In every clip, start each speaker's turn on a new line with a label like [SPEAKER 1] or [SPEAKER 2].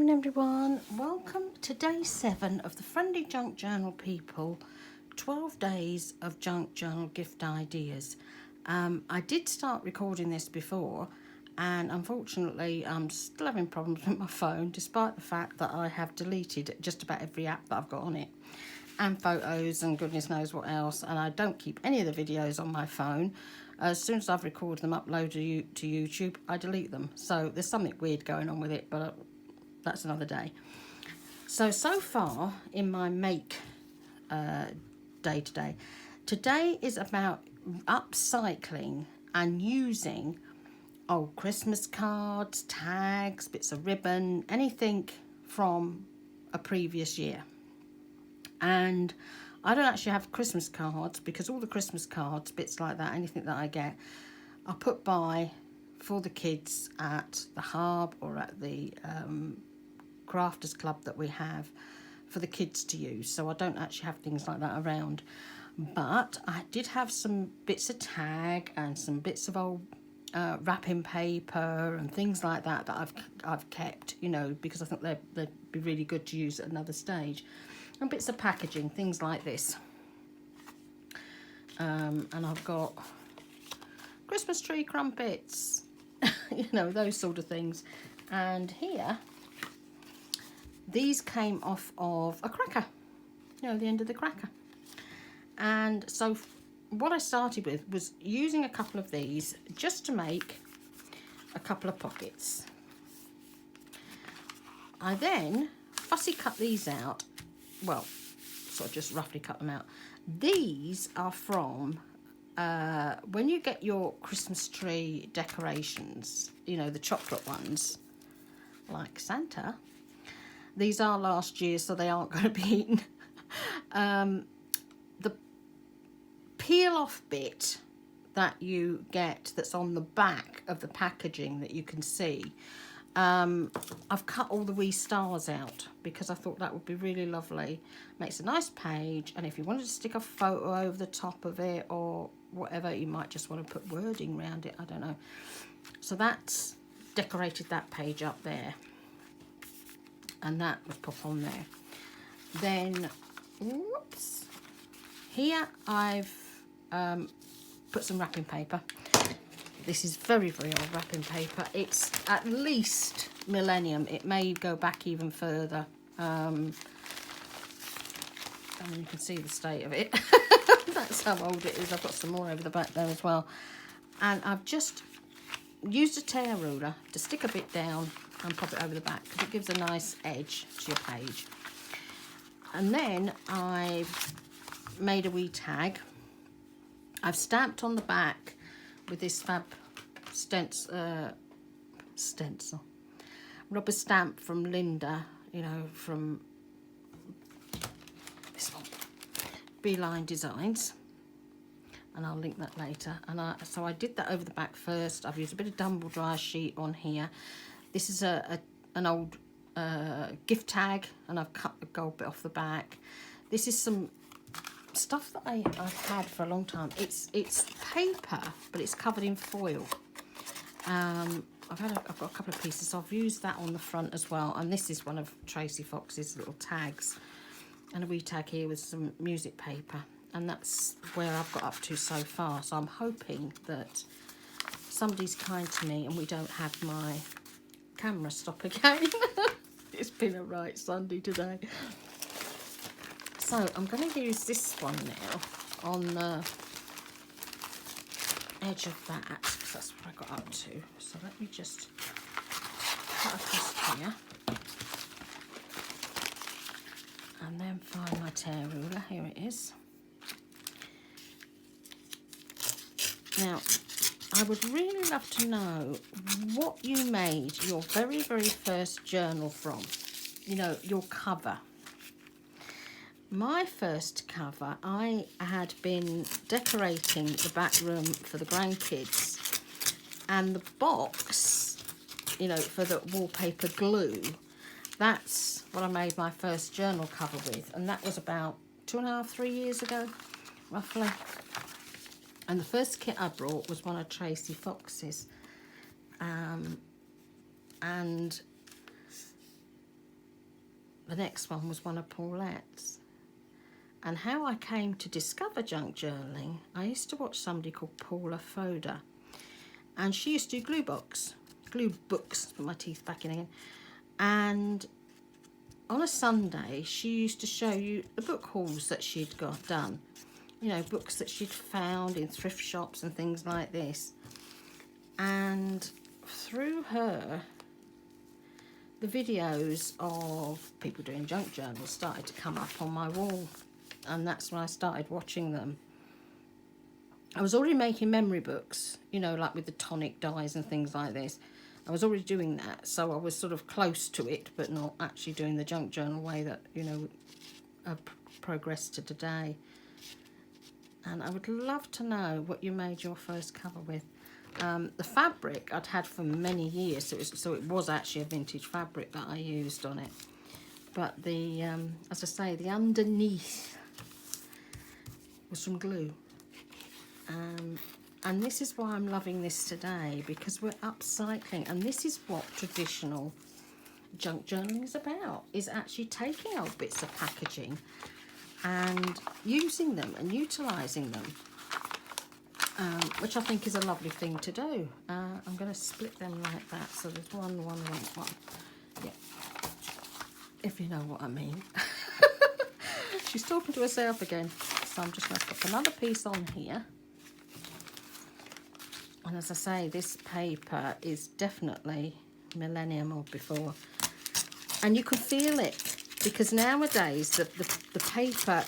[SPEAKER 1] morning everyone, welcome to day 7 of the Friendly Junk Journal people 12 days of junk journal gift ideas. I did start recording this before and unfortunately I'm still having problems with my phone despite the fact that I have deleted just about every app that I've got on it and photos and goodness knows what else, and I don't keep any of the videos on my phone. As soon as I've recorded them, uploaded to YouTube, I delete them. So there's something weird going on with it, but that's another day. So far in my make day today is about upcycling and using old Christmas cards, tags, bits of ribbon, anything from a previous year. And I don't actually have Christmas cards because all the Christmas cards, bits like that, anything that I get, I put by for the kids at the Hub or at the Crafters Club that we have for the kids to use. So I don't actually have things like that around. But I did have some bits of tag and some bits of old wrapping paper and things like that that I've kept, you know, because I think they'd be really good to use at another stage. And bits of packaging, things like this. And I've got Christmas tree crumpets, you know, those sort of things. And here, these came off of a cracker, you know, the end of the cracker. And so what I started with was using a couple of these just to make a couple of pockets. I then fussy cut these out. Well, sort of just roughly cut them out. These are from when you get your Christmas tree decorations, you know, the chocolate ones, like Santa. These are last year, so they aren't going to be eaten. The peel off bit that you get that's on the back of the packaging that you can see, I've cut all the wee stars out because I thought that would be really lovely. Makes a nice page, and if you wanted to stick a photo over the top of it or whatever, you might just want to put wording around it, I don't know. So that's decorated that page up there, and that was put on there. Then, whoops, here I've put some wrapping paper. This is very, very old wrapping paper. It's at least millennium. It may go back even further. I mean, you can see the state of it. That's how old it is. I've got some more over the back there as well. And I've just used a tear ruler to stick a bit down and pop it over the back because it gives a nice edge to your page. And then I've made a wee tag. I've stamped on the back with this fab stencil, rubber stamp from Linda, you know, from this one, Beeline Designs, and I'll link that later. And so I did that over the back first. I've used a bit of Dumble Dry sheet on here. This is an old gift tag, and I've cut the gold bit off the back. This is some stuff that I've had for a long time. It's paper, but it's covered in foil. I've got a couple of pieces, so I've used that on the front as well. And this is one of Tracy Fox's little tags, and a wee tag here with some music paper. And that's where I've got up to so far. So I'm hoping that somebody's kind to me and we don't have my camera stop again. It's been a right Sunday today. So I'm going to use this one now on the edge of that, because that's what I got up to. So let me just cut across here. And then find my tear ruler. Here it is. Now, I would really love to know what you made your very, very first journal from. You know, your cover. My first cover, I had been decorating the back room for the grandkids, and the box, you know, for the wallpaper glue, that's what I made my first journal cover with, and that was about 2.5, 3 years ago, roughly. And the first kit I brought was one of Tracy Fox's, and the next one was one of Paulette's. And how I came to discover junk journaling, I used to watch somebody called Paula Foda, and she used to do glue books, put my teeth back in again. And on a Sunday, she used to show you the book hauls that she'd got done. You know, books that she'd found in thrift shops and things like this. And through her, the videos of people doing junk journals started to come up on my wall. And that's when I started watching them. I was already making memory books, you know, like with the tonic dyes and things like this. I was already doing that, so I was sort of close to it, but not actually doing the junk journal way that, you know, I've progressed to today. And I would love to know what you made your first cover with. The fabric I'd had for many years, so it was actually a vintage fabric that I used on it. But the, as I say, the underneath was from glue. And this is why I'm loving this today, because we're upcycling, and this is what traditional junk journaling is about, is actually taking old bits of packaging and using them and utilising them, which I think is a lovely thing to do. I'm going to split them like that, so there's one. Yeah, if you know what I mean. She's talking to herself again, so I'm just going to put another piece on here. And as I say, this paper is definitely millennium or before. And you can feel it, because nowadays the paper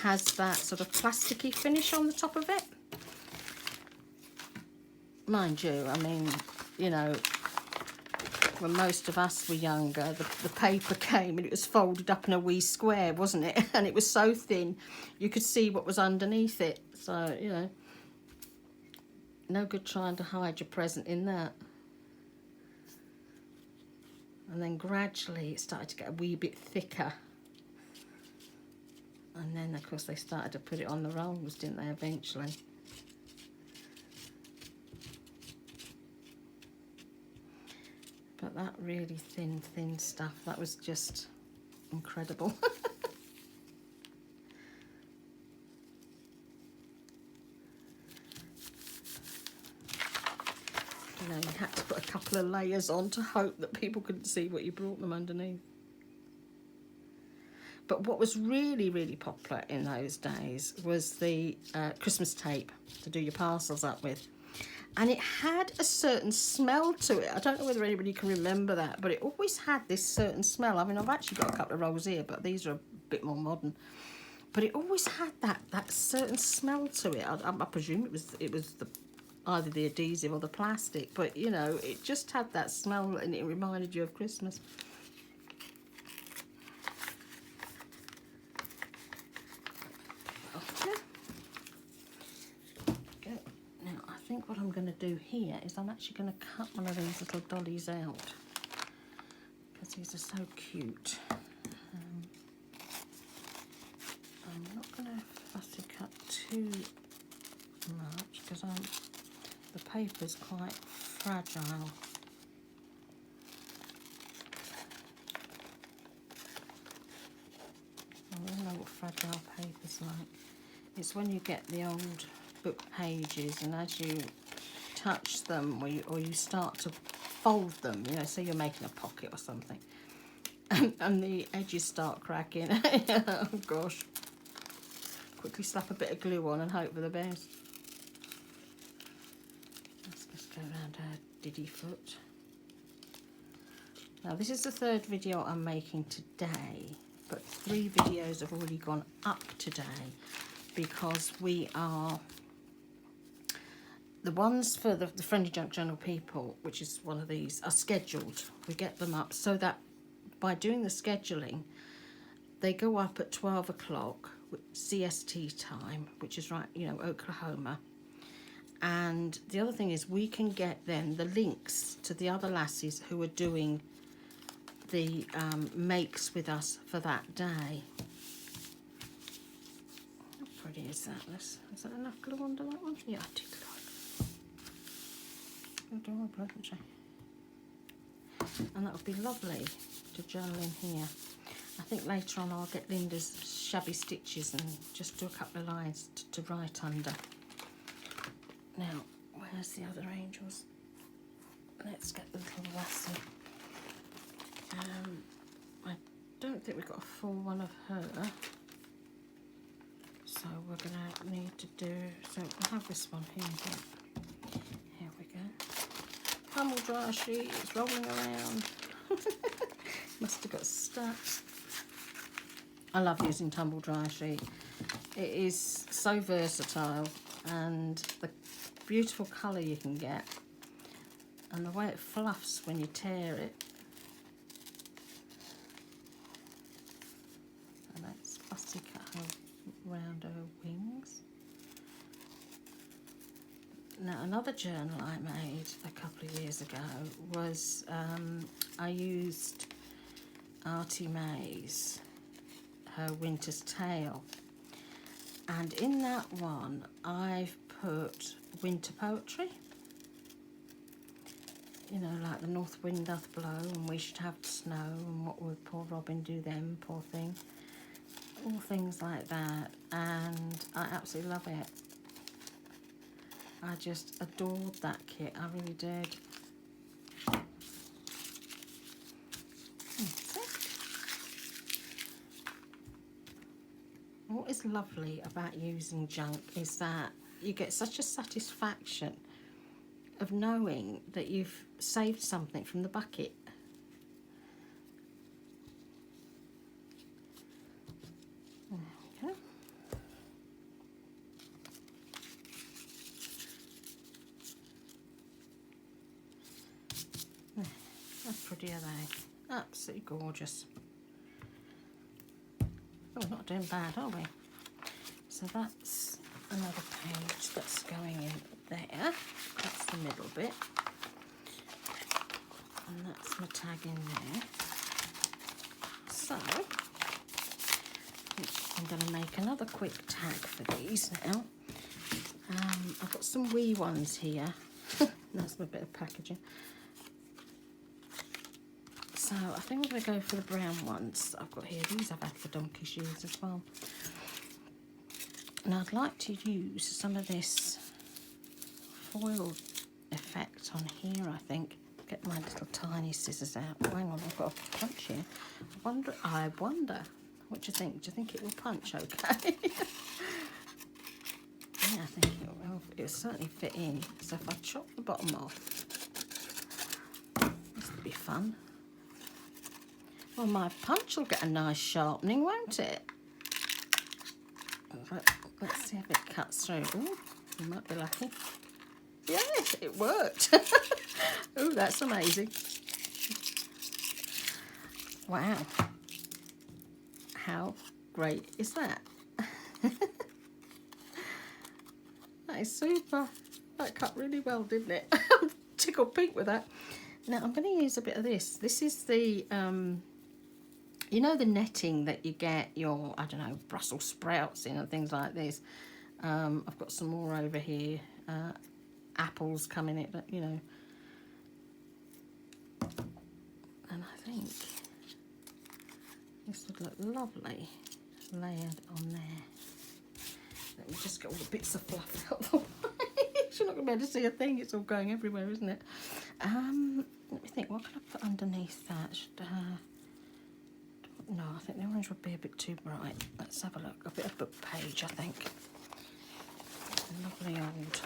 [SPEAKER 1] has that sort of plasticky finish on the top of it. Mind you, I mean, you know, when most of us were younger, the paper came and it was folded up in a wee square, wasn't it? And it was so thin, you could see what was underneath it. So, you know, no good trying to hide your present in that. And then gradually it started to get a wee bit thicker. And then, of course, they started to put it on the rolls, didn't they, eventually? But that really thin stuff, that was just incredible. You know, you had to put a couple of layers on to hope that people couldn't see what you brought them underneath. But what was really, really popular in those days was the Christmas tape to do your parcels up with. And it had a certain smell to it. I don't know whether anybody can remember that, but it always had this certain smell. I mean, I've actually got a couple of rolls here, but these are a bit more modern. But it always had that certain smell to it. I presume it was either the adhesive or the plastic, but you know, it just had that smell and it reminded you of Christmas. Okay. Now I think what I'm going to do here is I'm actually going to cut one of these little dollies out, because these are so cute. I'm not going to fussy cut too much, because the paper's quite fragile. I don't know what fragile paper's like. It's when you get the old book pages, and as you touch them, or you start to fold them, you know, say you're making a pocket or something, and the edges start cracking. Oh gosh. Quickly slap a bit of glue on and hope for the best. Let's just go around her diddy foot. Now this is the third video I'm making today, but 3 videos have already gone up today, because we are, the ones for the Friendly Junk Journal people, which is one of these, are scheduled. We get them up so that by doing the scheduling, they go up at 12 o'clock CST time, which is right, you know, Oklahoma. And the other thing is we can get then the links to the other lassies who are doing the makes with us for that day. How pretty is that? Is that enough glue under that one? Yeah, I did like. And that would be lovely to journal in here. I think later on I'll get Linda's shabby stitches and just do a couple of lines to write under. Now, where's the other angels? Let's get the little lassie. I don't think we've got a full one of her. So we're going to need to do, so we'll have this one here. Here we go. Tumble dry sheet, it's rolling around. Must have got stuck. I love using tumble dry sheet. It is so versatile, and the beautiful colour you can get, and the way it fluffs when you tear it. And that's fussy cut her round her wings. Now, another journal I made a couple of years ago was I used Artie May's, her Winter's Tale, and in that one I've put winter poetry, you know, like the north wind doth blow and we should have snow and what would poor Robin do then, poor thing, all things like that, and I absolutely love it. I just adored that kit, I really did. What is lovely about using junk is that you get such a satisfaction of knowing that you've saved something from the bucket. There we go. There. How pretty are they? Absolutely gorgeous. Oh, we're not doing bad, are we? So that's another page that's going in there. That's the middle bit. And that's my tag in there. So, I'm going to make another quick tag for these now. I've got some wee ones here. That's my bit of packaging. So I think I'm going to go for the brown ones I've got here. These I've had for donkey's years as well. Now I'd like to use some of this foil effect on here, I think. Get my little tiny scissors out. Oh, hang on, I've got a punch here. I wonder, what do you think? Do you think it will punch okay? Yeah, I think it'll certainly fit in. So if I chop the bottom off, this will be fun. Well, my punch will get a nice sharpening, won't it? Let's see if it cuts through. Ooh, you might be lucky. Yes, it worked. Ooh, that's amazing. Wow. How great is that? That is super. That cut really well, didn't it? I'm tickled pink with that. Now, I'm going to use a bit of this. This is the... you know the netting that you get your, I don't know, Brussels sprouts in and things like this. I've got some more over here. Apples come in it, but you know. And I think this would look lovely layered on there. Let me just get all the bits of fluff out of the way. You're not going to be able to see a thing. It's all going everywhere, isn't it? Let me think. What can I put underneath that? No, I think the orange would be a bit too bright. Let's have a look. A bit of book page, I think. A lovely old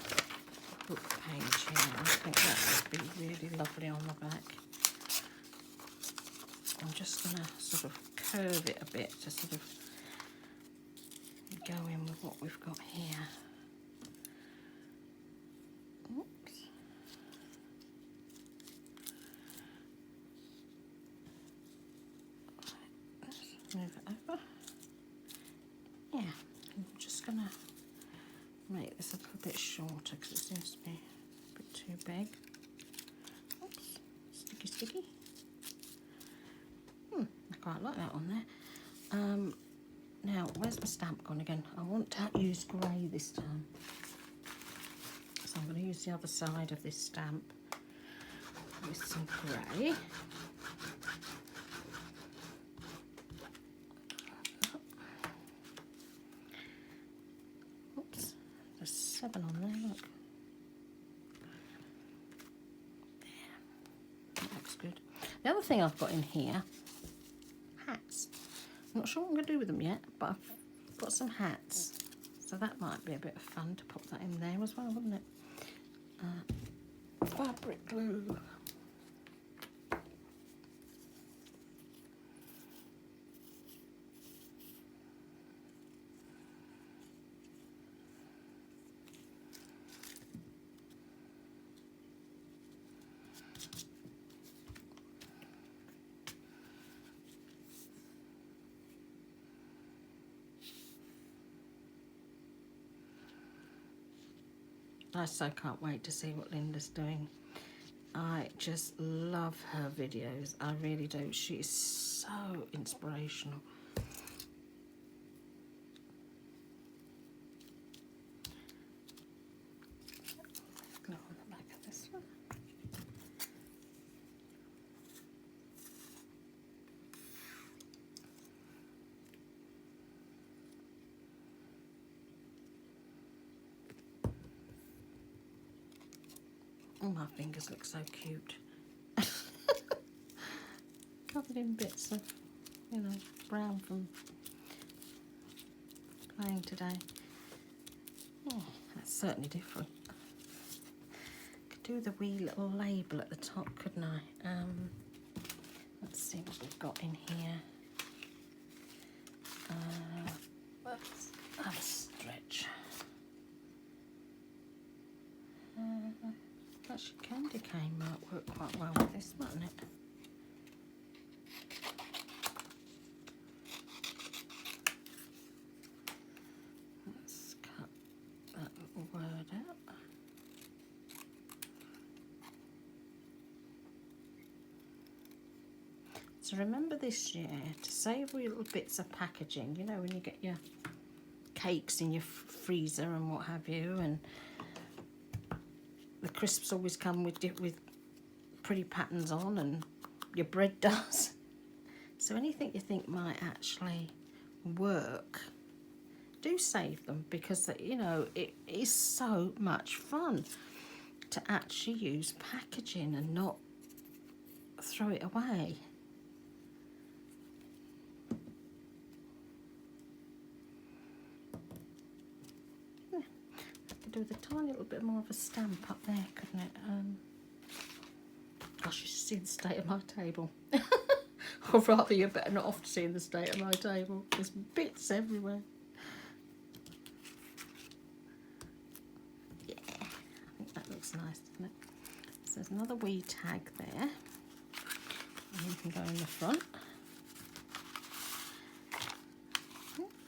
[SPEAKER 1] book page here. I think that would be really lovely on the back. I'm just going to sort of curve it a bit to sort of go in with what we've got here. Oops. Move it over. Yeah, I'm just going to make this a little bit shorter because it seems to be a bit too big. Oops, sticky, sticky. I quite like that on there. Now, where's my stamp gone again? I want to use grey this time. So I'm going to use the other side of this stamp with some grey. 7 on there, look. That looks good. The other thing I've got in here, hats. I'm not sure what I'm going to do with them yet, but I've got some hats. So that might be a bit of fun to pop that in there as well, wouldn't it? Fabric glue. I so can't wait to see what Linda's doing. I just love her videos. I really do. She is so inspirational. Glue on the back of this one. Oh, my fingers look so cute. Covered in bits of, you know, brown from playing today. Oh, that's certainly different. Could do the wee little label at the top, couldn't I? Let's see what we've got in here. Let's have a stretch. Actually, candy cane might work quite well with this, mightn't it? Let's cut that little word out. So remember this year to save little bits of packaging, you know, when you get your cakes in your freezer and what have you, and the crisps always come with pretty patterns on, and your bread does. So anything you think might actually work, do save them, because, you know, it is so much fun to actually use packaging and not throw it away. Do with a tiny little bit more of a stamp up there, couldn't it? Gosh, you should see the state of my table. Or rather, you're better not off seeing the state of my table. There's bits everywhere. Yeah, I think that looks nice, doesn't it? So there's another wee tag there. And you can go in the front.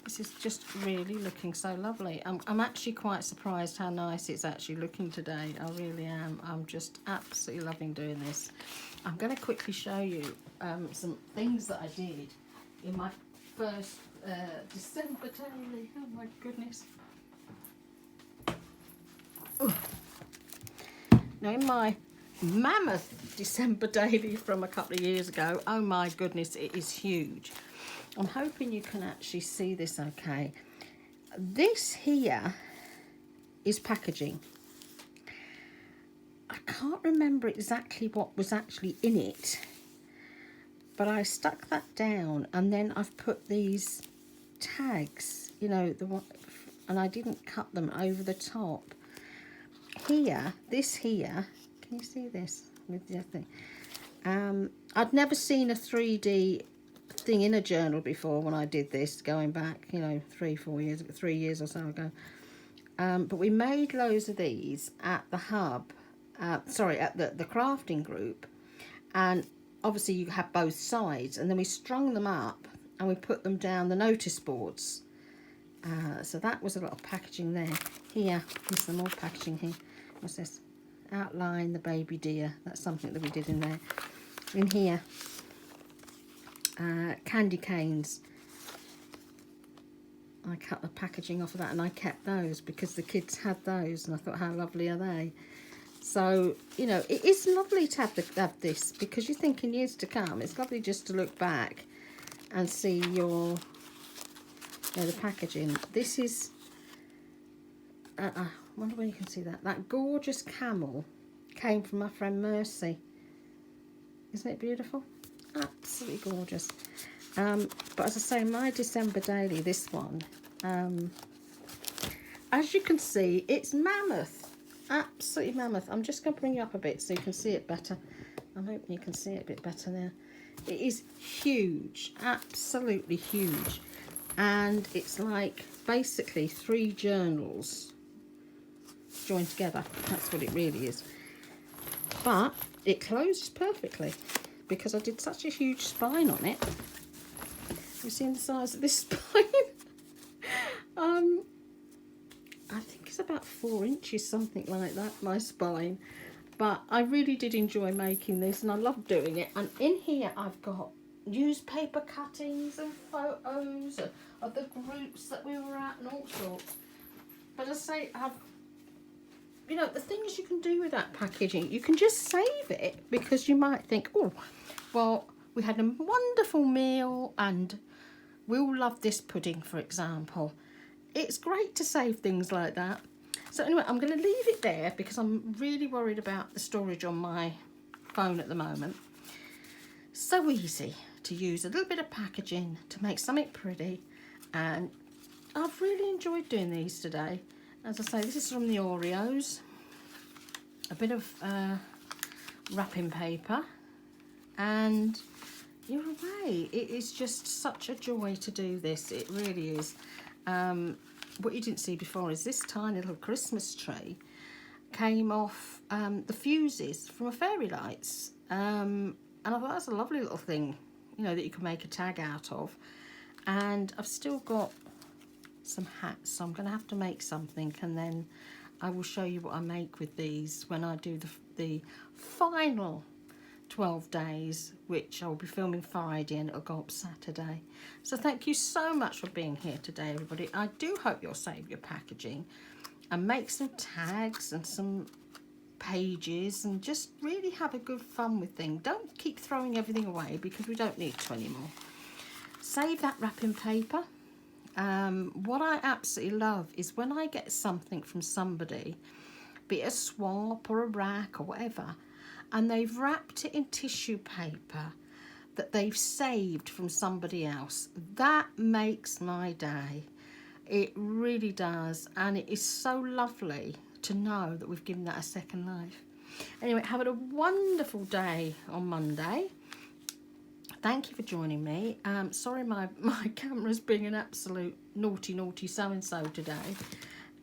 [SPEAKER 1] This is just really looking so lovely. I'm actually quite surprised how nice it's actually looking today. I really am. I'm just absolutely loving doing this. I'm going to quickly show you some things that I did in my first December daily. Oh my goodness. Ooh. Now in my mammoth December daily from a couple of years ago, oh my goodness, it is huge. I'm hoping you can actually see this okay. This here is packaging. I can't remember exactly what was actually in it, but I stuck that down, and then I've put these tags, you know, the one, and I didn't cut them over the top. Here, this here, can you see this with the thing? I'd never seen a 3D thing in a journal before when I did this, going back, you know, 3 years or so ago. But we made loads of these at the hub, at the crafting group, and obviously you have both sides, and then we strung them up and we put them down the notice boards. So that was a lot of packaging there. Here, there's some more packaging here. What's this? Outline the baby deer. That's something that we did in there. In here, candy canes. I cut the packaging off of that, and I kept those because the kids had those, and I thought, how lovely are they? So, you know, it is lovely to have this, because you think in years to come, it's lovely just to look back and see the packaging. This is, I wonder where you can see that. That gorgeous camel came from my friend Mercy. Isn't it beautiful? Absolutely gorgeous. But as I say, my December daily, this one, as you can see, it's mammoth. Absolutely mammoth. I'm just going to bring you up a bit so you can see it better. I'm hoping you can see it a bit better now. It is huge, absolutely huge. And it's like basically 3 journals joined together. That's what it really is. But it closes perfectly because I did such a huge spine on it. Have you seen the size of this spine? I think it's about 4 inches, something like that, my spine. But I really did enjoy making this and I love doing it. And in here I've got newspaper cuttings and photos of the groups that we were at and all sorts. But as I say, you know, the things you can do with that packaging, you can just save it because you might think, oh, well, we had a wonderful meal and we'll love this pudding, for example. It's great to save things like that. So anyway, I'm going to leave it there because I'm really worried about the storage on my phone at the moment. So easy to use a little bit of packaging to make something pretty, and I've really enjoyed doing these today. As I say, this is from the Oreos, a bit of wrapping paper, and you're away. It is just such a joy to do this, it really is. What you didn't see before is this tiny little Christmas tree came off the fuses from a fairy lights, and I thought that's a lovely little thing, you know, that you can make a tag out of. And I've still got some hats, so I'm going to have to make something, and then I will show you what I make with these when I do the final 12 days, which I'll be filming Friday and it'll go up Saturday. So thank you so much for being here today, everybody. I do hope you'll save your packaging and make some tags and some pages and just really have a good fun with things. Don't keep throwing everything away because we don't need to anymore. Save that wrapping paper. What I absolutely love is when I get something from somebody, be it a swap or a rack or whatever, and they've wrapped it in tissue paper that they've saved from somebody else. That makes my day. It really does, and it is so lovely to know that we've given that a second life. Anyway, have a wonderful day on Monday. Thank you for joining me. Sorry my camera's being an absolute naughty so-and-so today.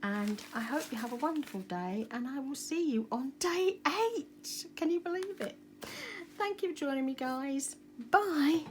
[SPEAKER 1] And I hope you have a wonderful day, and I will see you on day 8. Can you believe it? Thank you for joining me, guys. Bye.